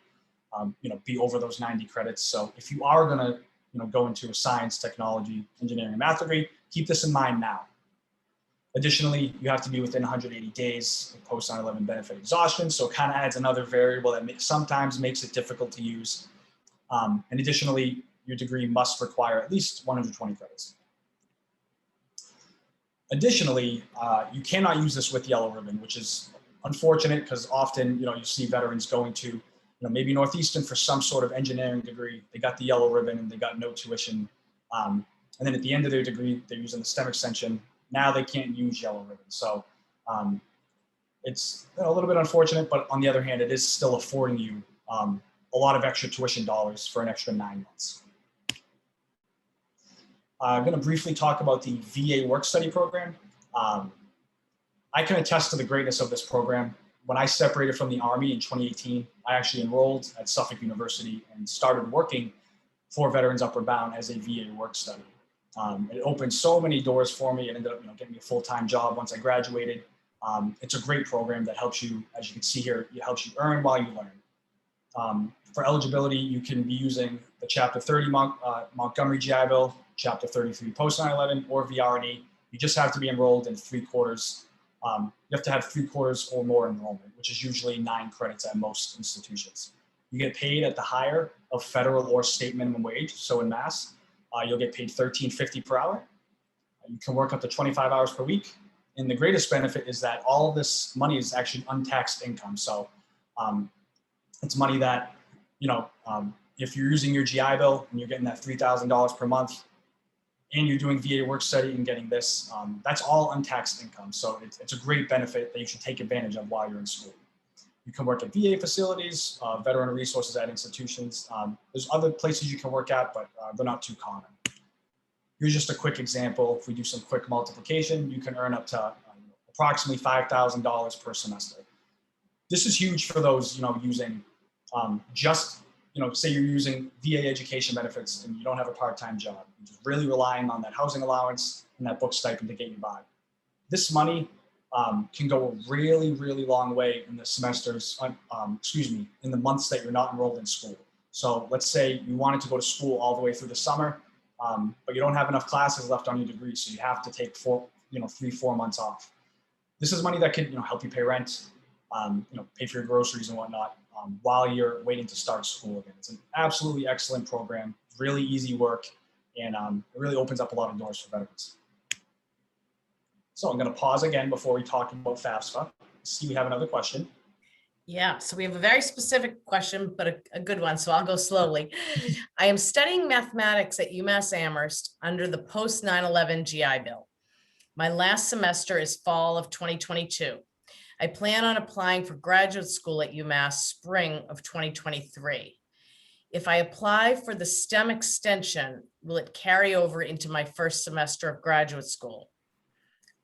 be over those 90 credits. So if you are going to, go into a science, technology, engineering, and math degree, keep this in mind now. Additionally, you have to be within 180 days of post 9/11 benefit exhaustion. So it kind of adds another variable that sometimes makes it difficult to use. And additionally, your degree must require at least 120 credits. Additionally, you cannot use this with yellow ribbon, which is unfortunate because often, you see veterans going to, maybe Northeastern for some sort of engineering degree. They got the yellow ribbon and they got no tuition. And then at the end of their degree, they're using the STEM extension. Now they can't use yellow ribbon. So it's a little bit unfortunate, but on the other hand, it is still affording you a lot of extra tuition dollars for an extra 9 months. I'm going to briefly talk about the VA work-study program. I can attest to the greatness of this program. When I separated from the Army in 2018, I actually enrolled at Suffolk University and started working for Veterans Upward Bound as a VA work-study. It opened so many doors for me. It ended up getting me a full-time job once I graduated. It's a great program that helps you, as you can see here, it helps you earn while you learn. For eligibility, you can be using the Chapter 30 Montgomery GI Bill, Chapter 33 post 9/11, or VR&E. You just have to be enrolled in 3/4. You have to have 3/4 or more enrollment, which is usually 9 credits at most institutions. You get paid at the higher of federal or state minimum wage. So in Mass, you'll get paid $13.50 per hour. You can work up to 25 hours per week. And the greatest benefit is that all of this money is actually untaxed income. So it's money that, if you're using your GI Bill and you're getting that $3,000 per month and you're doing VA work study and getting this, that's all untaxed income. So it's a great benefit that you should take advantage of while you're in school. You can work at VA facilities, veteran resources at institutions. There's other places you can work at, but they're not too common. Here's just a quick example. If we do some quick multiplication, you can earn up to approximately $5,000 per semester. This is huge for those, using say you're using VA education benefits and you don't have a part-time job. You're just really relying on that housing allowance and that book stipend to get you by. This money can go a really, really long way in the semesters, in the months that you're not enrolled in school. So let's say you wanted to go to school all the way through the summer, but you don't have enough classes left on your degree, so you have to take 3-4 months off. This is money that could, help you pay rent, pay for your groceries and whatnot while you're waiting to start school again. It's an absolutely excellent program, really easy work, and it really opens up a lot of doors for veterans. So I'm going to pause again before we talk about FAFSA. See, we have another question. Yeah, so we have a very specific question, but a good one, so I'll go slowly. I am studying mathematics at UMass Amherst under the post 9/11 GI Bill. My last semester is fall of 2022. I plan on applying for graduate school at UMass spring of 2023. If I apply for the STEM extension, will it carry over into my first semester of graduate school?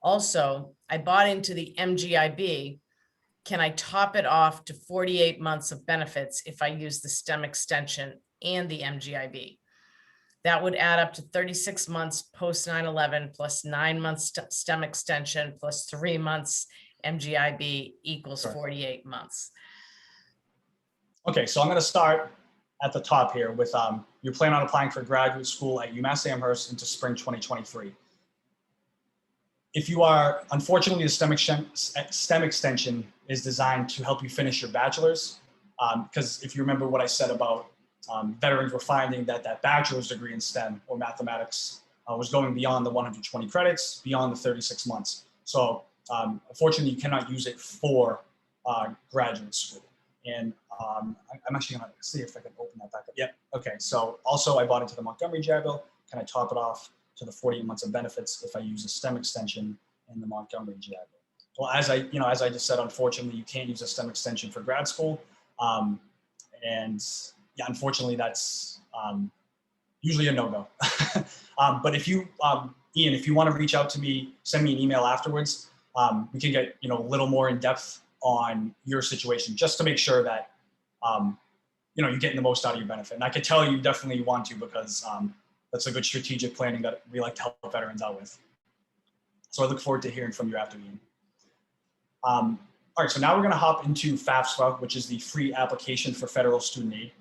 Also, I bought into the MGIB. Can I top it off to 48 months of benefits if I use the STEM extension and the MGIB? That would add up to 36 months post 9/11 plus 9 months STEM extension plus 3 months MGIB equals 48 months. Okay, so I'm going to start at the top here with you plan on applying for graduate school at UMass Amherst into spring 2023. If you are, unfortunately, the STEM extension is designed to help you finish your bachelor's, because if you remember what I said about veterans were finding that bachelor's degree in STEM or mathematics was going beyond the 120 credits, beyond the 36 months. So unfortunately, you cannot use it for graduate school. And I'm actually going to see if I can open that back up. Yep. Okay. So also I bought into the Montgomery GI Bill. Can I top it off to the 48 months of benefits if I use a STEM extension in the Montgomery GI Bill? Well, as I just said, unfortunately, you can't use a STEM extension for grad school. And yeah, unfortunately, that's usually a no-go. But if you, Ian, if you want to reach out to me, send me an email afterwards. We can get a little more in depth on your situation, just to make sure that you're getting the most out of your benefit. And I could tell you definitely want to, because that's a good strategic planning that we like to help veterans out with. So I look forward to hearing from you after, Ian. All right, so now we're going to hop into FAFSA, which is the free application for federal student aid.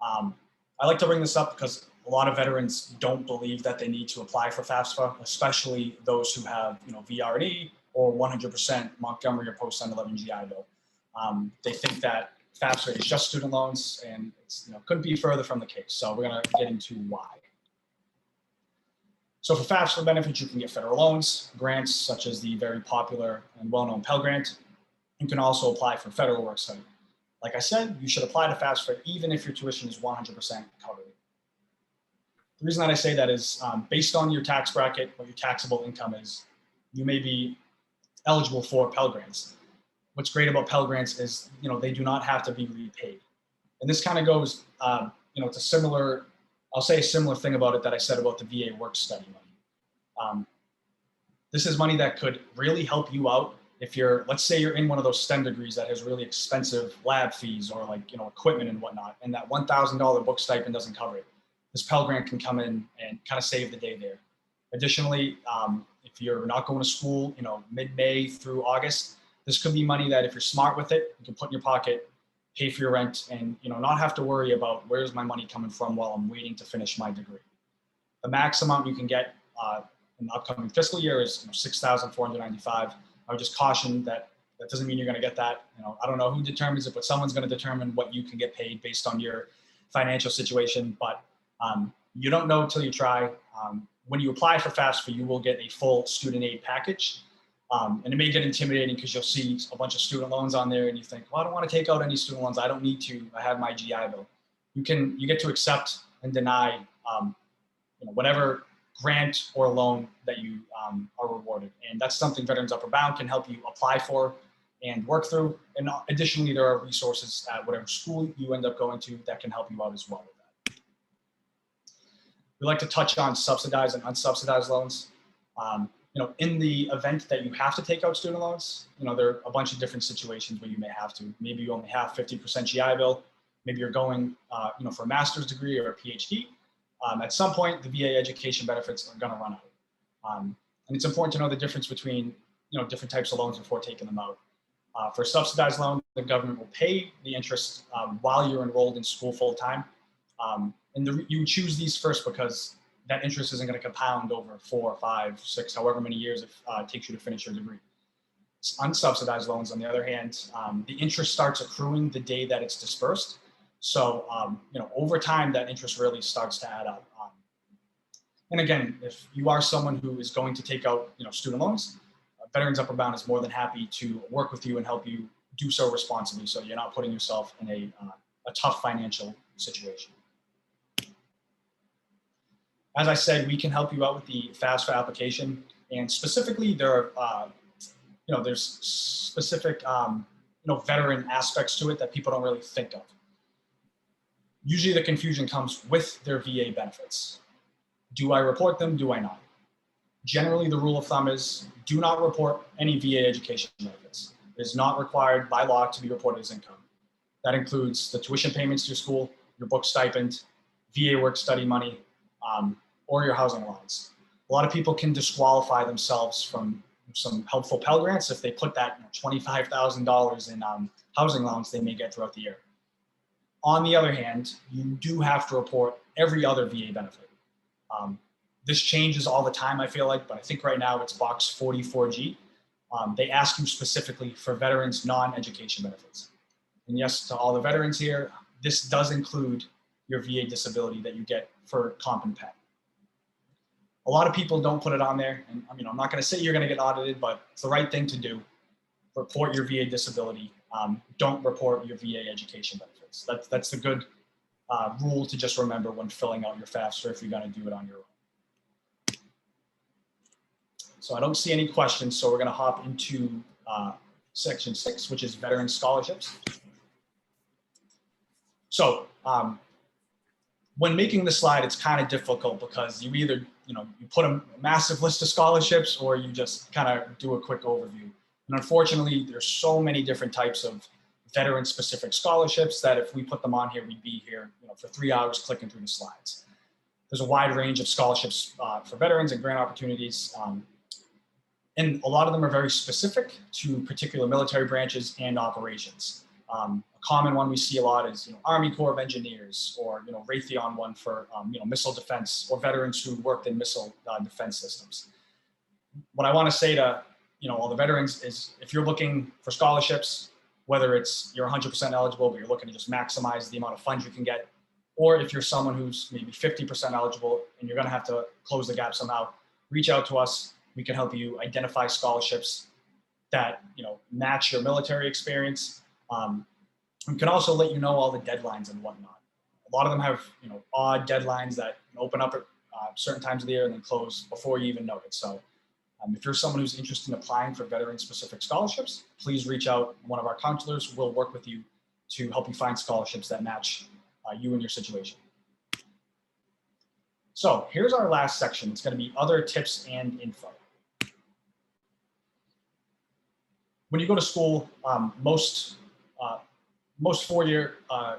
I like to bring this up because a lot of veterans don't believe that they need to apply for FAFSA, especially those who have VR&E or 100% Montgomery or post 9/11 GI Bill. They think that FAFSA is just student loans, and it's couldn't be further from the case. So we're going to get into why. So for FAFSA benefits, you can get federal loans, grants such as the very popular and well-known Pell Grant. You can also apply for federal work study. Like I said, you should apply to FAFSA even if your tuition is 100% covered. The reason that I say that is based on your tax bracket, what your taxable income is, you may be eligible for Pell Grants. What's great about Pell Grants is, they do not have to be repaid. And this kind of goes, it's a similar, I'll say a similar thing about it that I said about the VA work study money. This is money that could really help you out if you're, let's say you're in one of those STEM degrees that has really expensive lab fees or equipment and whatnot, and that $1,000 book stipend doesn't cover it. This Pell Grant can come in and kind of save the day there. Additionally, if you're not going to school, mid-May through August, this could be money that if you're smart with it, you can put in your pocket, pay for your rent, and not have to worry about where's my money coming from while I'm waiting to finish my degree. The max amount you can get in the upcoming fiscal year is $6,495. I would just caution that doesn't mean you're going to get that. I don't know who determines it, but someone's going to determine what you can get paid based on your financial situation. But you don't know until you try. When you apply for FAFSA, you will get a full student aid package. And it may get intimidating because you'll see a bunch of student loans on there and you think, well, I don't want to take out any student loans. I don't need to. I have my GI Bill. You get to accept and deny whatever grant or loan that you are rewarded. And that's something Veterans Upper Bound can help you apply for and work through. And additionally, there are resources at whatever school you end up going to that can help you out as well with that. We like to touch on subsidized and unsubsidized loans. In the event that you have to take out student loans, there are a bunch of different situations where you may have to. Maybe you only have 50% GI Bill. Maybe you're going, for a master's degree or a PhD. At some point, the VA education benefits are going to run out. And it's important to know the difference between different types of loans before taking them out. For subsidized loan, the government will pay the interest while you're enrolled in school full time. You choose these first because that interest isn't going to compound over 4, 5, 6, however many years it takes you to finish your degree. Unsubsidized loans, on the other hand, the interest starts accruing the day that it's dispersed. So, over time, that interest really starts to add up. And again, if you are someone who is going to take out, student loans, Veterans Upward Bound is more than happy to work with you and help you do so responsibly, so you're not putting yourself in a tough financial situation. As I said, we can help you out with the FAFSA application, and specifically, there's specific, veteran aspects to it that people don't really think of. Usually, the confusion comes with their VA benefits. Do I report them? Do I not? Generally, the rule of thumb is do not report any VA education benefits. It is not required by law to be reported as income. That includes the tuition payments to your school, your book stipend, VA work study money, or your housing allowance. A lot of people can disqualify themselves from some helpful Pell Grants if they put that $25,000 in housing allowance they may get throughout the year. On the other hand, you do have to report every other VA benefit. This changes all the time, I feel like, but I think right now it's box 44G. They ask you specifically for veterans' non-education benefits. And yes, to all the veterans here, this does include your VA disability that you get for comp and pen. A lot of people don't put it on there, and I'm not going to say you're going to get audited, but it's the right thing to do. Report your VA disability. Don't report your VA education benefits. That's the good rule to just remember when filling out your FAFSA if you're going to do it on your own. So I don't see any questions, so we're going to hop into section 6, which is veteran scholarships. So when making the slide, it's kind of difficult because you either, you put a massive list of scholarships or you just kind of do a quick overview. And unfortunately, there's so many different types of veteran-specific scholarships that if we put them on here, we'd be here for 3 hours clicking through the slides. There's a wide range of scholarships for veterans and grant opportunities. And a lot of them are very specific to particular military branches and operations. A common one we see a lot is Army Corps of Engineers, or Raytheon one for missile defense, or veterans who worked in missile defense systems. What I want to say to all the veterans is, if you're looking for scholarships, whether it's you're 100% eligible but you're looking to just maximize the amount of funds you can get, or if you're someone who's maybe 50% eligible and you're going to have to close the gap somehow, reach out to us. We can help you identify scholarships that match your military experience. We can also let you know all the deadlines and whatnot. A lot of them have odd deadlines that open up at certain times of the year and then close before you even know it. So if you're someone who's interested in applying for veteran-specific scholarships, please reach out. One of our counselors will work with you to help you find scholarships that match you and your situation. So here's our last section. It's going to be other tips and info. When you go to school, most four-year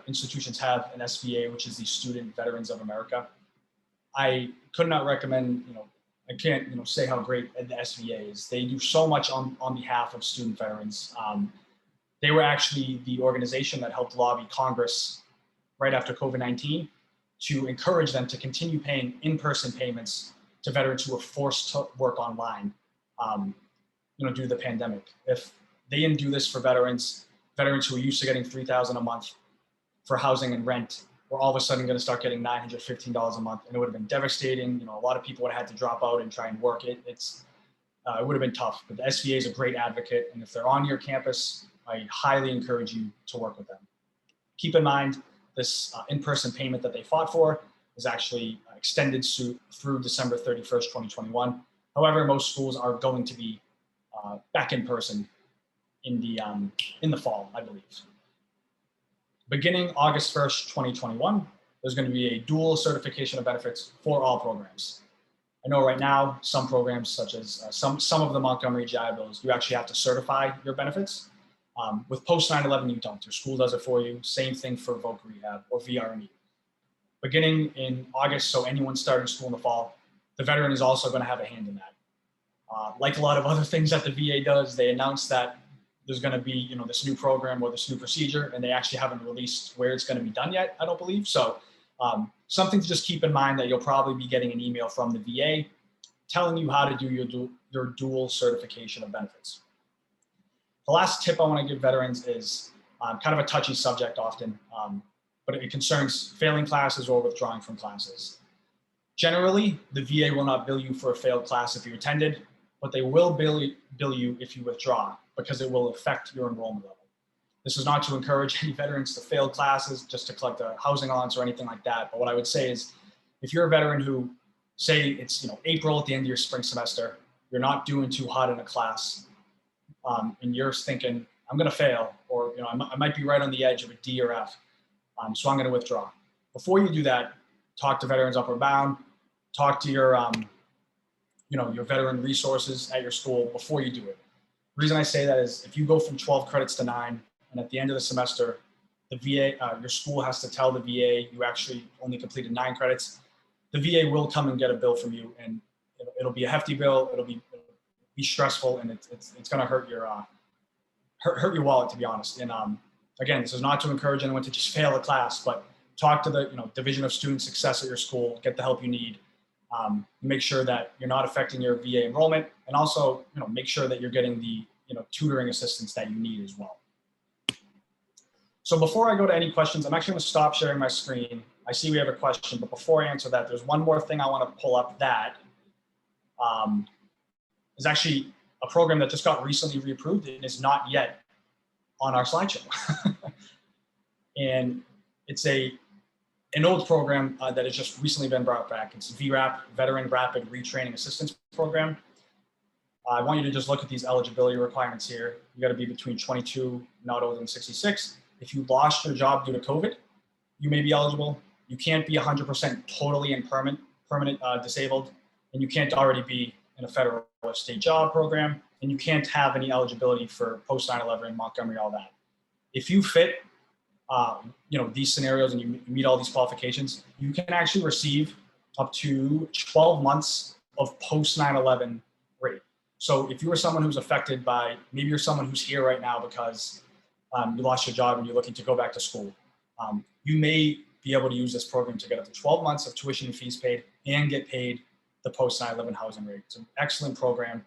institutions have an SVA, which is the Student Veterans of America. I could not recommend, I can't say how great the SVA is. They do so much on behalf of student veterans. They were actually the organization that helped lobby Congress right after COVID-19 to encourage them to continue paying in-person payments to veterans who were forced to work online, due to the pandemic. If they didn't do this for veterans who are used to getting $3,000 a month for housing and rent, we're all of a sudden going to start getting $915 a month, and it would have been devastating. A lot of people would have had to drop out and try and work it. It would have been tough, but the SVA is a great advocate, and if they're on your campus, I highly encourage you to work with them. Keep in mind, this in-person payment that they fought for is actually extended through December 31st, 2021. However, most schools are going to be back in person in the fall, I believe. Beginning August 1st, 2021, there's going to be a dual certification of benefits for all programs. I know right now, some programs such as some of the Montgomery GI Bills, you actually have to certify your benefits. With post 9/11, you don't. Your school does it for you. Same thing for voc rehab or VR&E. Beginning in August, so anyone starting school in the fall, the veteran is also going to have a hand in that. Like a lot of other things that the VA does, they announced that there's going to be, this new program or this new procedure, and they actually haven't released where it's going to be done yet, I don't believe. So something to just keep in mind, that you'll probably be getting an email from the VA telling you how to do your dual certification of benefits. The last tip I want to give veterans is kind of a touchy subject often, but it concerns failing classes or withdrawing from classes. Generally, the VA will not bill you for a failed class if you attended, but they will bill you if you withdraw, because it will affect your enrollment level. This is not to encourage any veterans to fail classes just to collect a housing allowance or anything like that. But what I would say is, if you're a veteran who, say it's April at the end of your spring semester, you're not doing too hot in a class, and you're thinking, I'm going to fail, or I might be right on the edge of a D or F, so I'm going to withdraw. Before you do that, talk to Veterans Upward Bound, talk to your your veteran resources at your school before you do it. The reason I say that is, if you go from 12 credits to 9, and at the end of the semester, the VA, your school has to tell the VA you actually only completed 9 credits, the VA will come and get a bill from you, and it'll be a hefty bill. It'll be stressful, and it's going to hurt your wallet, to be honest. And again, this is not to encourage anyone to just fail a class, but talk to the Division of Student Success at your school, get the help you need. Make sure that you're not affecting your VA enrollment, and also make sure that you're getting the tutoring assistance that you need as well. So before I go to any questions, I'm actually going to stop sharing my screen. I see we have a question, but before I answer that, there's one more thing I want to pull up that is actually a program that just got recently reapproved and is not yet on our slideshow. And it's an old program that has just recently been brought back. It's VRAP, Veteran Rapid Retraining Assistance Program. I want you to just look at these eligibility requirements here. You got to be between 22, not older than 66. If you lost your job due to COVID, you may be eligible. You can't be 100% totally and permanent disabled, and you can't already be in a federal or state job program, and you can't have any eligibility for post 9/11, Montgomery, all that. If you fit these scenarios and you meet all these qualifications, you can actually receive up to 12 months of post 9/11 rate. So if you were someone who's affected by, maybe you're someone who's here right now because you lost your job and you're looking to go back to school, you may be able to use this program to get up to 12 months of tuition and fees paid and get paid the post 9/11 housing rate. It's an excellent program.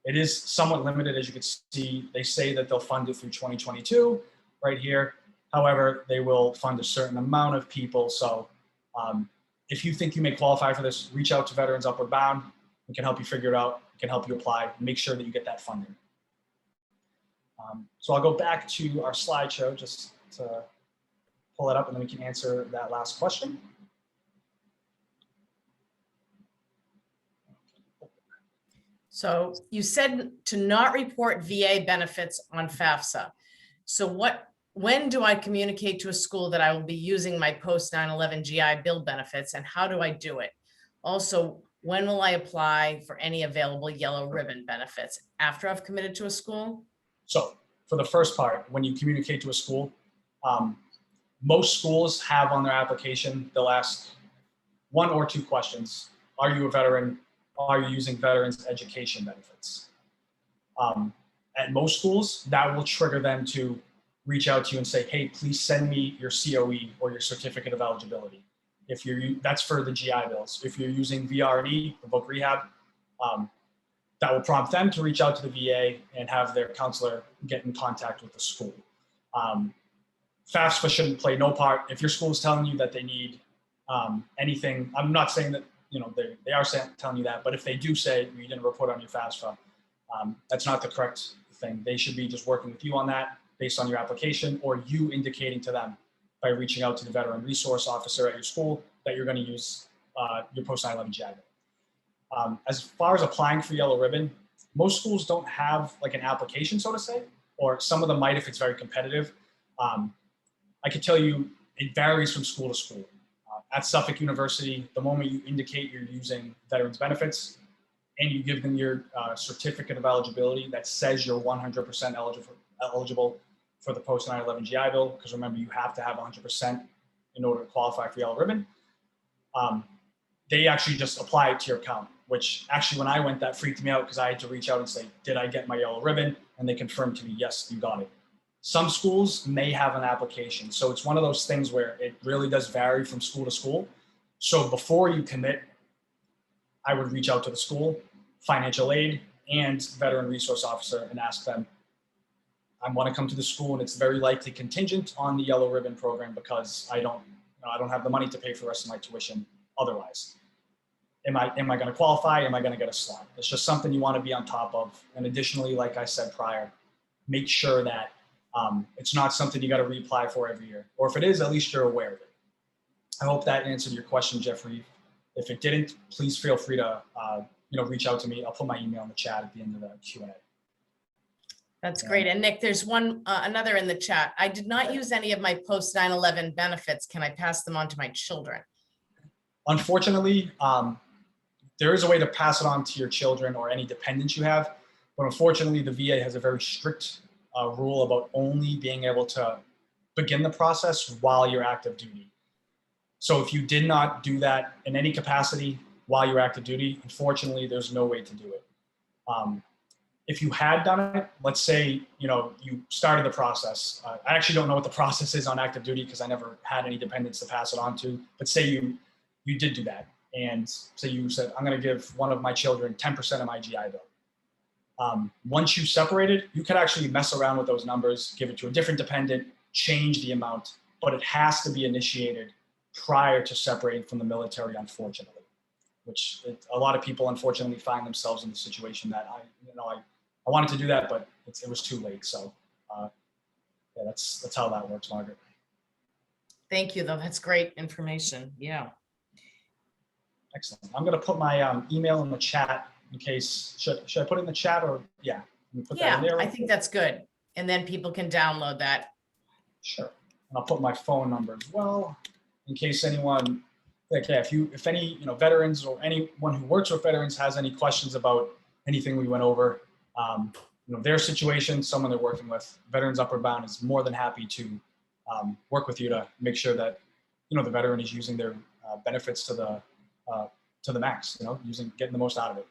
It is somewhat limited, as you can see. They say that they'll fund it through 2022 right here. However, they will fund a certain amount of people. So if you think you may qualify for this, reach out to Veterans Upward Bound. We can help you figure it out. We can help you apply. Make sure that you get that funding. So I'll go back to our slideshow just to pull it up, and then we can answer that last question. So you said to not report VA benefits on FAFSA. So when do I communicate to a school that I will be using my post 9/11 GI Bill benefits, and how do I do it? Also, when will I apply for any available yellow ribbon benefits? After I've committed to a school? So for the first part, when you communicate to a school, most schools have on their application, they'll ask 1 or 2 questions. Are you a veteran? Are you using veterans education benefits? At most schools, that will trigger them to reach out to you and say, hey, please send me your COE or your certificate of eligibility. That's for the GI Bills. If you're using VR&E, the book rehab, that will prompt them to reach out to the VA and have their counselor get in contact with the school. FAFSA shouldn't play no part. If your school is telling you that they need anything, I'm not saying that they are telling you that, but if they do say you didn't report on your FAFSA, that's not the correct thing. They should be just working with you on that based on your application, or you indicating to them by reaching out to the veteran resource officer at your school that you're going to use your post 9/11 GI Bill. As far as applying for yellow ribbon, most schools don't have like an application, so to say, or some of them might if it's very competitive. I can tell you it varies from school to school. At Suffolk University, the moment you indicate you're using veterans benefits and you give them your certificate of eligibility that says you're 100% eligible for the post 9/11 GI Bill, because remember, you have to have 100% in order to qualify for yellow ribbon, they actually just apply it to your account. which actually when I went, that freaked me out because I had to reach out and say, did I get my yellow ribbon? And they confirmed to me, yes, you got it. Some schools may have an application. So it's one of those things where it really does vary from school to school. So before you commit, I would reach out to the school, financial aid, and veteran resource officer and ask them, I want to come to the school and it's very likely contingent on the yellow ribbon program because I don't have the money to pay for the rest of my tuition otherwise. Am I going to qualify? Am I going to get a slot? It's just something you want to be on top of. And additionally, like I said prior, make sure that it's not something you got to reapply for every year. Or if it is, at least you're aware of it. I hope that answered your question, Jeffrey. If it didn't, please feel free to reach out to me. I'll put my email in the chat at the end of the Q&A. That's great. And Nick, there's another in the chat. I did not use any of my post 9/11 benefits. Can I pass them on to my children? Unfortunately, there is a way to pass it on to your children or any dependents you have. But unfortunately, the VA has a very strict rule about only being able to begin the process while you're active duty. So if you did not do that in any capacity while you're active duty, unfortunately, there's no way to do it. If you had done it, let's say, you started the process. I actually don't know what the process is on active duty because I never had any dependents to pass it on to, but say you did do that. And say you said, I'm going to give one of my children 10% of my GI Bill. Once you separated, you could actually mess around with those numbers, give it to a different dependent, change the amount, but it has to be initiated prior to separating from the military, unfortunately, which a lot of people unfortunately find themselves in the situation that I wanted to do that, but it was too late. So yeah, that's how that works, Margaret. Thank you, though. That's great information. Yeah. Excellent. I'm going to put my email in the chat in case, should I put it in the chat or yeah? Put that in there. I think that's good. And then people can download that. Sure. And I'll put my phone number as well in case anyone, if any, veterans or anyone who works with veterans has any questions about anything we went over, their situation, someone they're working with, Veterans Upward Bound is more than happy to work with you to make sure that, the veteran is using their benefits to the max, getting the most out of it.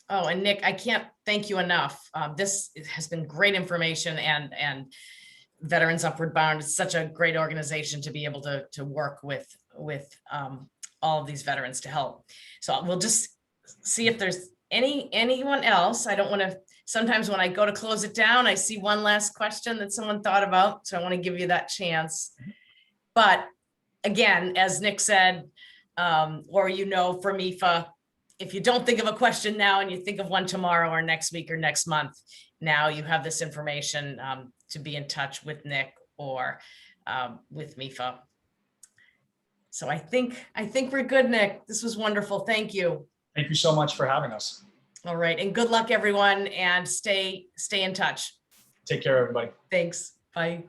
Oh, and Nick, I can't thank you enough. This has been great information, and Veterans Upward Bound is such a great organization to be able to work with all of these veterans to help. So we'll just see if there's anyone else. I don't want to, sometimes when I go to close it down, I see one last question that someone thought about. So I want to give you that chance. But again, as Nick said, or for MEFA, if you don't think of a question now and you think of one tomorrow or next week or next month, now you have this information to be in touch with Nick or with MEFA. So I think we're good, Nick. This was wonderful. Thank you. Thank you so much for having us. All right. And good luck, everyone. And stay in touch. Take care, everybody. Thanks. Bye.